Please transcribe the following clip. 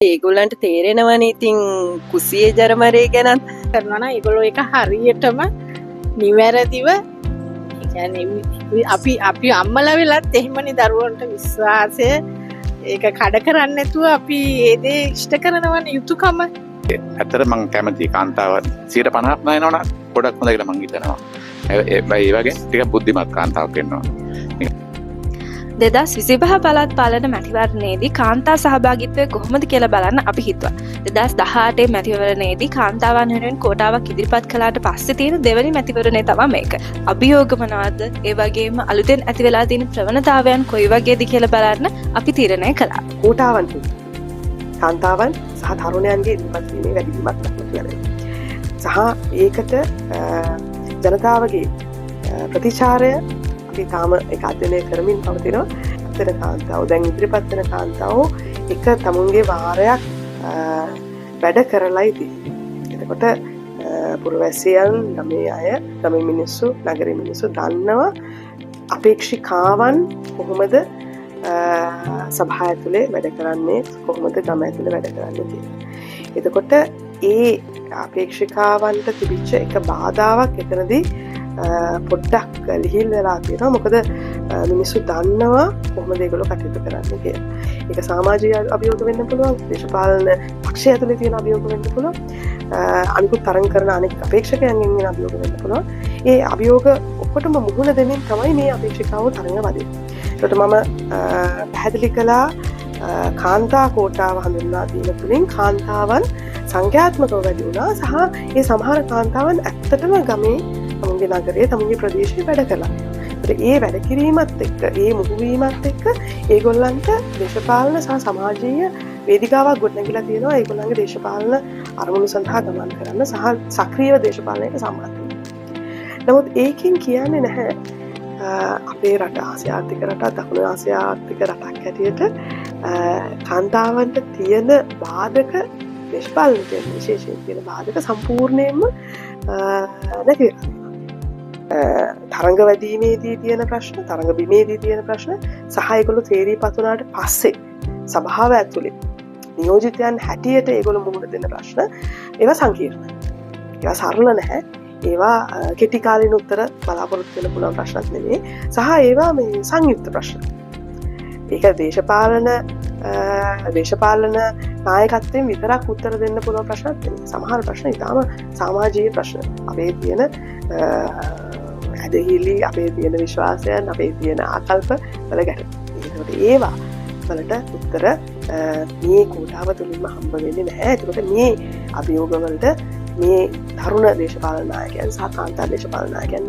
ඒගොල්ලන්ට තේරෙනවනේ ඉතින් කුසියේ ජරමරේ ගැනත් කරනවා නම් ඒගොල්ලෝ ඒක හරියටම නිවැරදිව අපි අම්මලා වෙලත් එහෙමනේ දරුවන්ට විශ්වාසය ඒක කඩ කරන්නේ නැතුව අපි ඒ දේ ඉෂ්ට කරනවනේ යුතුයකම. ඇත්තට මම කැමති කාන්තාව 50% නයනවනම් ගොඩක් හොඳයි කියලා මම හිතනවා. ඒ වගේ ටිකක් බුද්ධිමත් කාන්තාවක් වෙනවා. 2025 පළාත් පාලන මැතිවරණයේදී කාන්තා සහභාගීත්වය කොහොමද කියලා බලන්න අපි හිතුවා. 2018 මැතිවරණයේදී කාන්තාවන් වෙනුවෙන් කෝටාවක් ඉදිරිපත් කළාට පස්සේ තියෙන දෙවෙනි මැතිවරණය තමයි මේක. අභියෝග මොනවාද? ඒ වගේම අලුතෙන් ඇති වෙලා තියෙන ප්‍රවණතාවයන් කොයි වගේද කියලා බලන්න අපි තීරණය කළා. කෝටාවන් කාන්තාවන් සහ තරුණයන්ගේ ඉදිරිපත් වීමේ වැඩිවීමක් දක්වලා සහ ඒකට ජනතාවගේ ප්‍රතිචාරය තාම එක අධ්‍යයනය කරමින් පවතිනවා. අතර කාන්තාව දැන් ඉදිරිපත් වෙන කාන්තාව එක තමුන්ගේ වාරයක් වැඩ කරලායි තියෙන්නේ. එතකොට පුරවැසියන් ගමේ අය ගමේ මිනිස්සු නගරේ මිනිස්සු දන්නවා අපේක්ෂිකාවන් කොහොමද සභාව ඇතුලේ වැඩ කරන්නේ කොහොමද ගම ඇතුලේ වැඩ කරන්නේ කියලා. එතකොට ඒ අපේක්ෂිකාවන්ට තිබිච්ච එක බාධාවක් එතනදී පොඩ්ඩක් ලිහිල් වෙලා තියෙනවා. මොකද මිනිස්සු දන්නවා කොහොමද ඒගොල්ලෝ කටයුතු කරන්නේ කියලා. ඒක සමාජීය අභියෝග වෙන්න පුළුවන්, දේශපාලන පක්ෂය ඇතුලේ තියෙන අභියෝග වෙන්න පුළුවන්, අනිකුත් තරඟ කරන අනෙක් අපේක්ෂකයන්ගෙන් එන අභියෝග වෙන්න පුළුවන්. ඒ අභියෝග ඔක්කොටම මුහුණ දෙමින් තමයි මේ අපේක්ෂිකාවෝ තරඟ වදින්නේ. ඒකට මම පැහැදිලි කළා කාන්තා කෝටාව හඳුන්වා දීම තුළින් කාන්තාවන් සංඛ්‍යාත්මකව වැඩි වුණා සහ ඒ සමහර කාන්තාවන් ඇත්තටම ගමේ තමුන්ගේ නගරයේ තමුන්ගේ ප්‍රදේශයේ වැඩ කළා. ඒ වැඩ කිරීමත් එක්ක ඒ මුහුවීමත් එක්ක ඒගොල්ලන්ට දේශපාලන සහ සමාජීය වේදිකාවක් ගොඩනැගිලා තියෙනවා. ඒගොල්ලන්ගේ දේශපාලන අරමුණු සඳහා ගමන් කරන්න සහ සක්‍රීයව දේශපාලනයට සම්බන්ධ වෙන්න. නමුත් ඒකෙන් කියන්නේ නැහැ අපේ රට ආසියාතික රටක් දකුණු ආසියාතික රටක් හැටියට කාන්තාවන්ට තියෙන බාධක දේශපාලනයට විශේෂයෙන් තියෙන බාධක සම්පූර්ණයෙන්ම නැති වෙලා. තරඟ වැදීමේදී තියෙන ප්‍රශ්න, තරඟ බිමේදී තියෙන ප්‍රශ්න සහ ඒගොල්ලෝ තේරීපත් වුණාට පස්සේ සභාව ඇතුලේ නියෝජිතයන් හැටියට ඒගොල්ලෝ මුහුණ දෙන ප්‍රශ්න ඒවා සංකීර්ණයි. ඒවා සරල නැහැ. ඒවා කෙටි කාලින උත්තර බලාපොරොත්තු වෙන්න පුළුවන් ප්‍රශ්නත් නෙමෙයි. සහ ඒවා මේ සංයුක්ත ප්‍රශ්න. ඒක දේශපාලන නායකත්වයෙන් විතරක් උත්තර දෙන්න පුළුවන් ප්‍රශ්නත් නෙමෙයි. සමහර ප්‍රශ්න ඉතාම සමාජීය ප්‍රශ්න. අපේ තියෙන ඇදහිලි, අපේ තියෙන විශ්වාසයන්, අපේ තියෙන ආකල්ප වල ගැටලු. ඒවා වලට උත්තර මේ කෝටාව තුළින්ම හම්බ වෙන්නේ නැහැ. ඒකට මේ අභියෝග වලට මේ තරුණ දේශපාලන නායකයන් සහ කාන්තා දේශපාලන නායකයන්